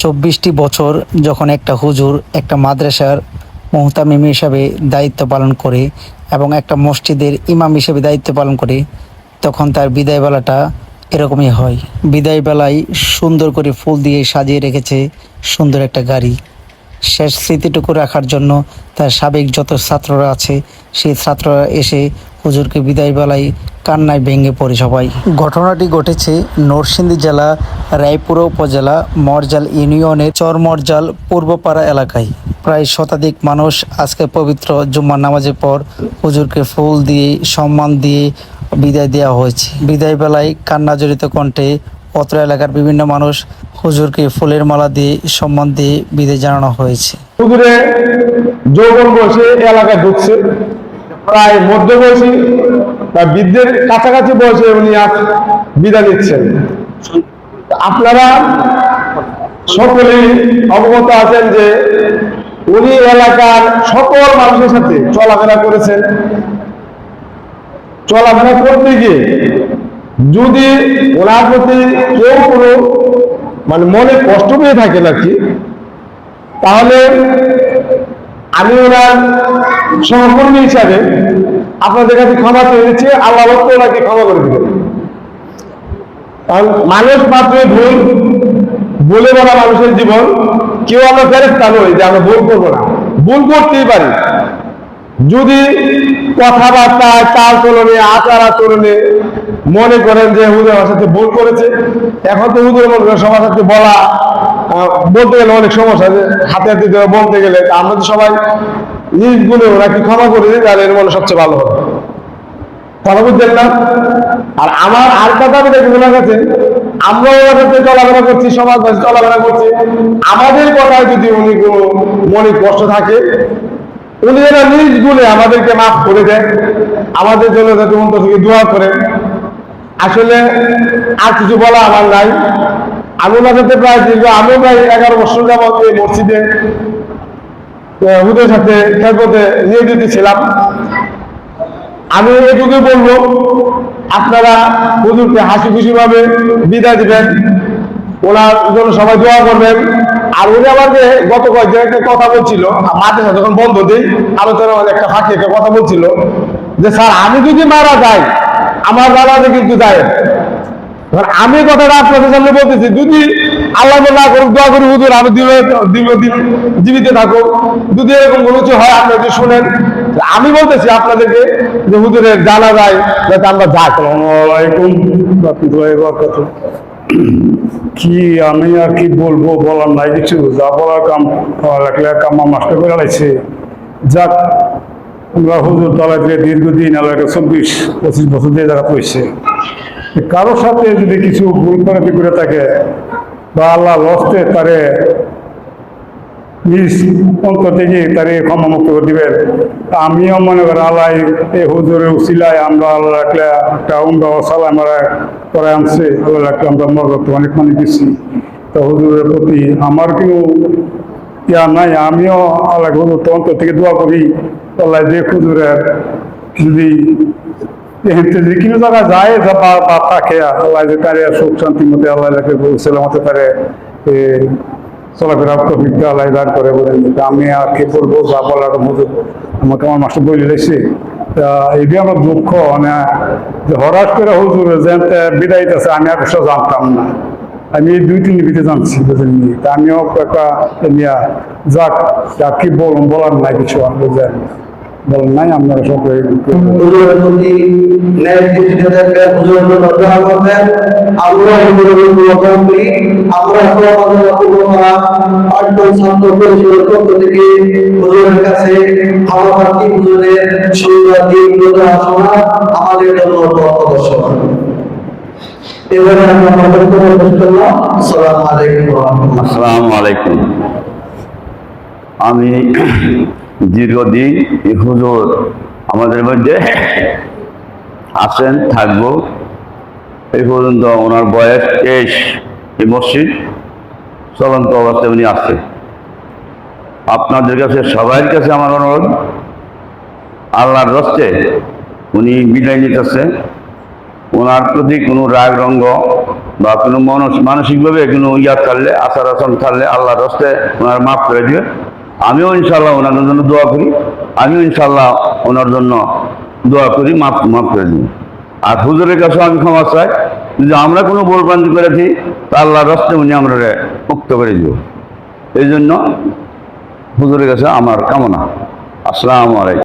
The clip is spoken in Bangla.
24টি বছর যখন একটা হুজুর একটা মাদ্রাসার মুহতামিম হিসাবে দায়িত্ব পালন করে এবং একটা মসজিদের ইমাম হিসেবে দায়িত্ব পালন করে, তখন তার বিদায় বেলাটা এরকমই হয়। বিদায় বেলায় সুন্দর করে ফুল দিয়ে সাজিয়ে রেখেছে সুন্দর একটা গাড়ি। শেষ স্মৃতিটুকু রাখার জন্য তার সাবেক যত ছাত্ররা আছে সেই ছাত্ররা এসে হুজুরকে বিদায় বেলায় কান্নায় ভেঙে পড়ে সবাই। ঘটনাটি ঘটেছে নরসিংদী জেলা রায়পুরা উপজেলা মরজাল ইউনিয়নের চরমরজাল পূর্বপাড়া এলাকায়। প্রায় শতাধিক মানুষ আজকে পবিত্র জুম্মার নামাজের পর হুজুরকে ফুল দিয়ে সম্মান দিয়ে বিদায় দেওয়া হয়েছে। বিদায় বেলায় কান্না জড়িত কণ্ঠে অত্র এলাকার বিভিন্ন মানুষ হুজুরকে ফুলের মালা দিয়ে সম্মান দিয়ে বিদায় জানানো হয়েছে। হুজুরে যৌবন বয়সে এলাকায় ঢুকছে, প্রায় মধ্য বয়সী বা বৃদ্ধের কাছাকাছি বয়সে উনি আজ বিদায় নিচ্ছেন। আপনারা সকলেই অবগত আছেন যে উনি এলাকার সকল মানুষের সাথে চলাফেরা করেছেন। চলাফেরা করতে গিয়ে যদি ওনার প্রতি কেউ কোনো মনে কষ্ট পেয়ে থাকেন আর কি, তাহলে আমি ওনার সহকর্মী হিসাবে আপনাদের কাছে ক্ষমা চেয়ে দিচ্ছি। আল্লাহ ওনাকে ক্ষমা করে দিবেন। কারণ মানুষ মাত্রই ভুল, বলে বলা মানুষের জীবন। কেউ আমরা ফেরেশতা নই যে আমরা ভুল করবো না, ভুল করতেই পারি। যদি কথাবার্তায় চাল চলনে আচার আচরণে মনে করেন যে হুজুর আমার সাথে ভুল করেছে, এখন তো হুজুর মনে করেন সবার সাথে বলা বলতে গেলে অনেক সমস্যা, হাতে হাতে বলতে গেলে আমরা তো সবাই নিজ গুণে ওনাকে ক্ষমা করে দিই, তাহলে এর মনে সবচেয়ে ভালো হবে। কথা বুঝছেন না? আর আমার আর কথা আমি দেখি ওনার কাছে, আমরা ওনার সাথে চলাফেরা করছি, সমাজবাসী চলাফেরা করছি, আমাদের কথায় যদি উনি কোনো মনে কষ্ট থাকে, উনি এরা নিজ গুণে আমাদেরকে মাফ করে দেন, আমাদের জন্য যাতে অন্তর থেকে দোয়া করেন। আসলে আর কিছু বলা আমার নাই। আমি ওনার সাথে প্রায় আমিও প্রায় 11 বছর যাবত এই মসজিদে হুজুরের সাথে খেদমতে নিয়োজিত ছিলাম। আমি এটুকু বলবো, আপনারা হুজুরকে হাসি খুশি ভাবে বিদায় দিবেন, ওনার জন্য সবাই দোয়া করবেন। আর উনি আমাকে গত কয়েকদিন একটা কথা বলছিল, মাদ্রাসা যখন বন্ধ দিই আলোচনা একটা ফাঁকি একটা কথা বলছিল যে স্যার আমি যদি মারা যাই আমার জানাজা কিন্তু যায়। আমি কথাটা আপনাদের সামনে বলতেছি, যদি আল্লাহ না করুক দোয়া করি হুজুর আমি দীর্ঘদিন জীবিত থাকুক, যদি এরকম কোনো কিছু হয় আপনারা যদি শুনেন, আমি বলতেছি আপনাদেরকে যে হুজুরের জানা যায় যাতে আমরা যাই। কি আমি আর কি বলবো, বলার নাই কিছু, যা বলার কাম কামা মাস্টার করে লাগছে। যাক, আমরা হুজুর তলায় দীর্ঘদিন এলাকা 24-25 বছর দিয়ে জায়গা পড়ছে। কারোর সাথে যদি কিছু ভুল করে থাকে বা আল্লাহ লস্তে তারে নিজ অন্তর থেকে তারে ক্ষমা মুক্ত করে দিবেন। আমিও মনে করি আল্লাহ এই হুজুরের উসিলায় আমরা আল্লাহ রাখলে একটা উমরা সালাম আমরা করে আনছে, আল্লাহ রাখলে আমরা মরত অনেক মানে দিচ্ছি। তো হুজুরের প্রতি আমার কেউ ইয়া নাই, আমিও আল্লাহ হুজুর অন্তর থেকে দোয়া করি আল্লাহ যে হুজুরের যদি যদি কোনো জায়গায় যায় বা থাকে আল্লাহ যে তারে সুখ শান্তির মধ্যে আল্লাহ সালামতে তারে চলাফেরা তৌফিক আল্লাহ দান করে বলেন। আমি আর কি বলবো, যা বলার হুজুর আমাকে আমার মাস্টার বলে দিয়েছে। তা এটি আমার দুঃখ যে হঠাৎ করে হুজুর যেতে বিদায় আছে, আমি আর কিছু জানতাম না। আমি এই 2-3 ভিতরে জানছি বুঝেননি। তা আমিও একটা নিয়ে যাক আর কি বলুন, বলার নাই কিছু বুঝেন বলেন নাই। আপনারা সকলে আমাদের জন্য পথপ্রদর্শক। এবারে আমরা আসসালামু আলাইকুম। আমি দীর্ঘদিন এই হুজুর আমাদের মধ্যে আছেন, থাকবো এই পর্যন্ত। ওনার বয়স 23, এই মসজিদ চলন্ত অবস্থায় উনি আসছে। আপনাদের কাছে সবার কাছে আমার অনুরোধ, আল্লাহর রস্তে উনি বিদায় নিতেছে, ওনার প্রতি কোনো রাগ রঙ্গ বা কোনো মানসিকভাবে কোনো ইয়া থাকলে আচার আচরণ থাকলে আল্লাহর হস্তে ওনার মাফ করে দিবে। আমিও ইনশাল্লাহ ওনার জন্য দোয়া করি, আমিও ইনশাল্লাহ ওনার জন্য দোয়া করি, মাফ করে দিই। আর হুজুরের কাছে আমি ক্ষমা চাই, যদি আমরা কোনো ভুলভ্রান্তি করেছি তা আল্লাহর হস্তে উনি আমরা মুক্ত করে দিব। এই জন্য হুজুরের কাছে আমার কামনা। আসসালামু আলাইকুম।